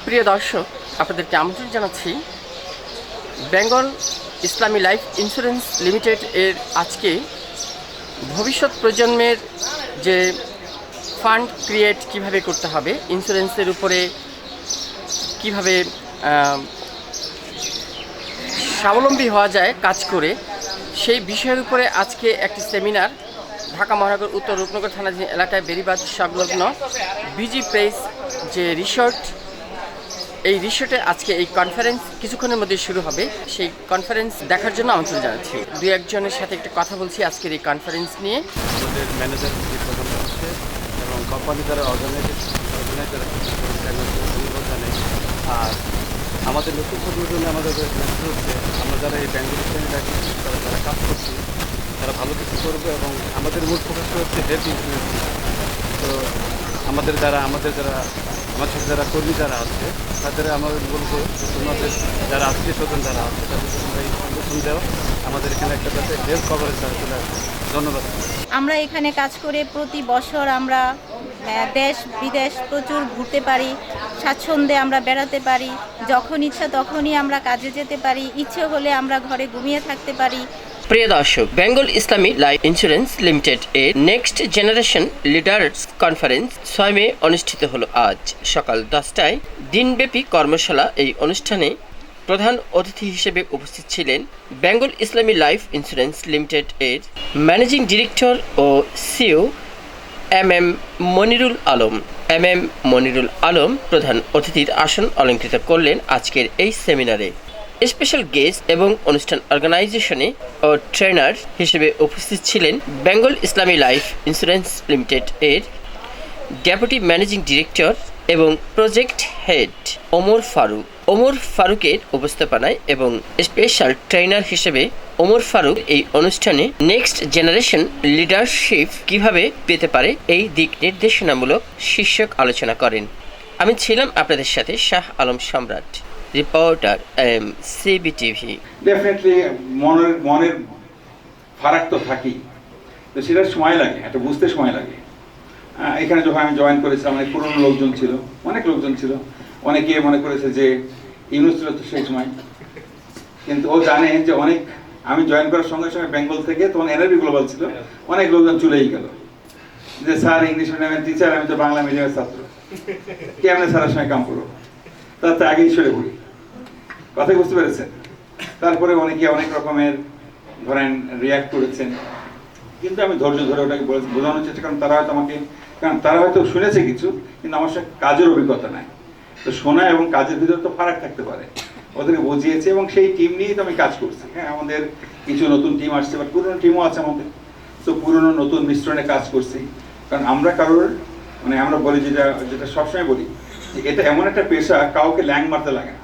প্রিয় দর্শক, আপনাদেরকে আমন্ত্রণ জানাচ্ছি বেঙ্গল ইসলামী লাইফ ইন্স্যুরেন্স লিমিটেড এর আজকে ভবিষ্যৎ প্রজন্মের যে ফান্ড ক্রিয়েট কিভাবে করতে হবে, ইন্স্যুরেন্সের উপরে কিভাবে স্বাবলম্বী হওয়া যায় কাজ করে, সেই বিষয়ের উপরে আজকে একটি সেমিনার ঢাকা মহানগর উত্তর রূপনগর থানাধীন এলাকায় বেরিবাদ সংলগ্ন বিজি প্লেস যে রিসর্ট, এই রিসোর্টে আজকে এই কনফারেন্স কিছুক্ষণের মধ্যে শুরু হবে। সেই কনফারেন্স দেখার জন্য আমন্ত্রণ জানাচ্ছি। দুই একজনের সাথে একটা কথা বলছি আজকের এই কনফারেন্স নিয়ে। আমাদের ম্যানেজার হচ্ছে এবং কোম্পানি যারা অর্গানাইজার জানে। আর আমাদের নতুন জন্য আমাদের মেসেজ হচ্ছে, আমরা যারা এই বেঙ্গল ইসলামী লাইফ তারা যারা কাজ করছি, তারা ভালো কিছু করবে এবং আমাদের মূল ফোকাস হচ্ছে হেলথ ইন্স্যুরেন্স। তো আমাদের আমার সাথে যারা কর্মী যারা আছে তাদের আমাদের বলবো, তোমাদের যারা আত্মীয় স্বজন যারা আছে তাদের তোমরা এই সংগঠন দেওয়া, আমাদের এখানে একটা যাতে হেলথ কভারেজ তারা চলে আসে। ধন্যবাদ। আমরা এখানে কাজ করে প্রতি বছর আমরা দেশ বিদেশ প্রচুর ঘুরতে পারি, স্বাচ্ছন্দ্যে আমরা বেড়াতে পারি, যখন ইচ্ছা তখনই আমরা কাজে যেতে পারি, ইচ্ছে হলে আমরা ঘরে ঘুমিয়ে থাকতে পারি। প্রিয় দর্শক, বেঙ্গল ইসলামী লাইফ ইন্স্যুরেন্স লিমিটেড এর নেক্সট জেনারেশন লিডার্স কনফারেন্স 6 মে অনুষ্ঠিত হলো আজ সকাল 10টায় দিনব্যাপী কর্মশালা। এই অনুষ্ঠানে প্রধান অতিথি হিসেবে উপস্থিত ছিলেন বেঙ্গল ইসলামী লাইফ ইন্স্যুরেন্স লিমিটেড এর ম্যানেজিং ডিরেক্টর ও সিইও এম মনিরুল আলম প্রধান অতিথির আসন অলঙ্কৃত করলেন আজকের এই সেমিনারে। স্পেশাল গেস্ট এবং অনুষ্ঠান অর্গানাইজেশনে ও ট্রেনার হিসেবে উপস্থিত ছিলেন বেঙ্গল ইসলামী লাইফ ইন্স্যুরেন্স লিমিটেড এর ডেপুটি ম্যানেজিং ডিরেক্টর এবং প্রজেক্ট হেড ওমর ফারুকের উপস্থাপনায় এবং স্পেশাল ট্রেনার হিসেবে ওমর ফারুক এই অনুষ্ঠানে নেক্সট জেনারেশন লিডারশিপ কিভাবে পেতে পারে এই দিক নির্দেশনামূলক শীর্ষক আলোচনা করেন। আমি ছিলাম আপনাদের সাথে শাহ আলম সম্রাট, রিপোর্টার সিবিটিভি। ডেফিনেটলি মনের ফারাক তো থাকেই, তো সেটা সময় লাগে, একটা বুঝতে সময় লাগে। এখানে যখন আমি জয়েন করেছিলাম অনেক পুরনো লোকজন ছিল, অনেকে মনে করেছে যে ইউনুস ছিল তো সেই সময়, কিন্তু ও জানে যে অনেক আমি জয়েন করার সঙ্গে সঙ্গে বেঙ্গল থেকে তখন এনআরবি গ্লোবাল ছিল, অনেক লোকজন চলেই গেল যে স্যার ইংলিশ মিডিয়ামের টিচার, আমি তো বাংলা মিডিয়ামের ছাত্র, কেমনে স্যারের সঙ্গে কাম করবো, তার আগেই সরে পড়ি। কথা বুঝতে পেরেছেন? তারপরে অনেকে অনেক রকমের ধরেন রিয়াক্ট করেছেন, কিন্তু আমি ধৈর্য ধরে ওটাকে বোঝানোর চেষ্টা, কারণ তারা হয়তো শুনেছে কিছু, কিন্তু আমার সাথে কাজের অভিজ্ঞতা নাই। তো শোনা এবং কাজের ভিতরে তো ফারাক থাকতে পারে, ওদেরকে বুঝিয়েছে এবং সেই টিম নিয়েই তো আমি কাজ করছি। হ্যাঁ, আমাদের কিছু নতুন টিম আসছে, বা পুরনো টিমও আছে আমাদের, তো পুরনো নতুন মিশ্রণে কাজ করছি। কারণ আমরা আমরা বলি যেটা সবসময় বলি, এটা এমন একটা পেশা, কাউকে ল্যাং মারতে লাগে না।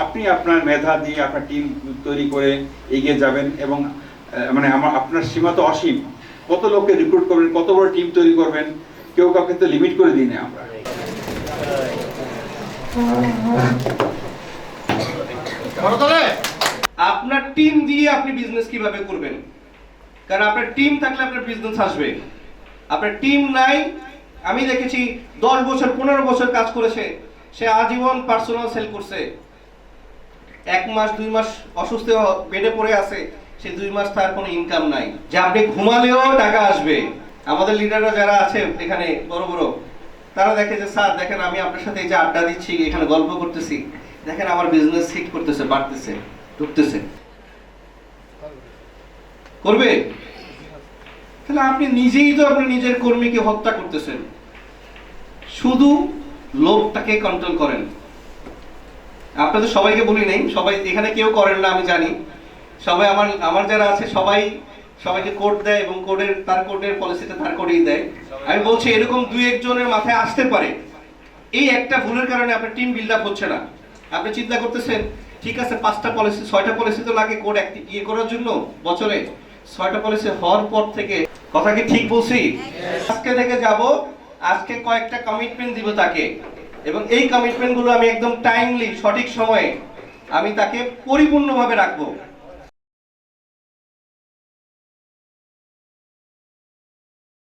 আপনি আপনার মেধা দিয়ে আপনার টিম তৈরি করে এগিয়ে যাবেন এবং আপনার সীমা তো অসীম। কত লোককে রিক্রুট করবেন, কত বড় টিম তৈরি করবেন, কেউ কাউকে তো লিমিট করে দিই না আমরা। আপনার টিম দিয়ে আপনি বিজনেস কিভাবে করবেন, কারণ আপনার টিম থাকলে আপনার বিজনেস আসবে। আপনার টিম নাই, আমি দেখেছি 10 বছর 15 বছর কাজ করেছে, সে আজীবন পার্সোনাল সেল করছে, 1 মাস 2 মাস অসুস্থ বেডে পড়ে আছে, সে 2 মাস তার কোনো ইনকাম নাই, যে আপনি ঘুমালেও টাকা আসবে। আমাদের লিডাররা যারা আছে এখানে বড় তারা দেখে যে স্যার দেখেন, আমি আপনার সাথে এই যে আড্ডা দিচ্ছি, এখানে গল্প করতেছি, দেখেন আমার বিজনেস হিট করতেছে, বাড়তেছে, ঢুকতেছে, করবে। তাহলে আপনি নিজেই তো আপনার নিজের কর্মীকে হত্যা করতেছেন। শুধু লোভটাকে কন্ট্রোল করেন। আপনাদের সবাইকে বলি নাই, সবাই এখানে কেউ করেন না আমি জানি, সবাই আমার যারা আছে সবাইকে কোড দেয় এবং তার কোডের পলিসিটা তার কোডেই দেয়। আমি বলছি এরকম 2-1 জনের মাথায় আসতে পারে, এই একটা ভুলের কারণে আপনার টিম বিল্ড আপ হচ্ছে না। আপনি চিন্তা করতেছেন ঠিক আছে 5টা পলিসি 6টা পলিসি তো লাগে কোড করার জন্য, বছরে 6টা পলিসি হওয়ার পর থেকে, কথা কি ঠিক বলছি? আজকে থেকে যাব, আজকে কয়েকটা কমিটমেন্ট দিব তাকে, এবং এই কমিটমেন্ট গুলো আমি একদম টাইমলি সঠিক সময়ে আমি তাকে পরিপূর্ণভাবে রাখবো।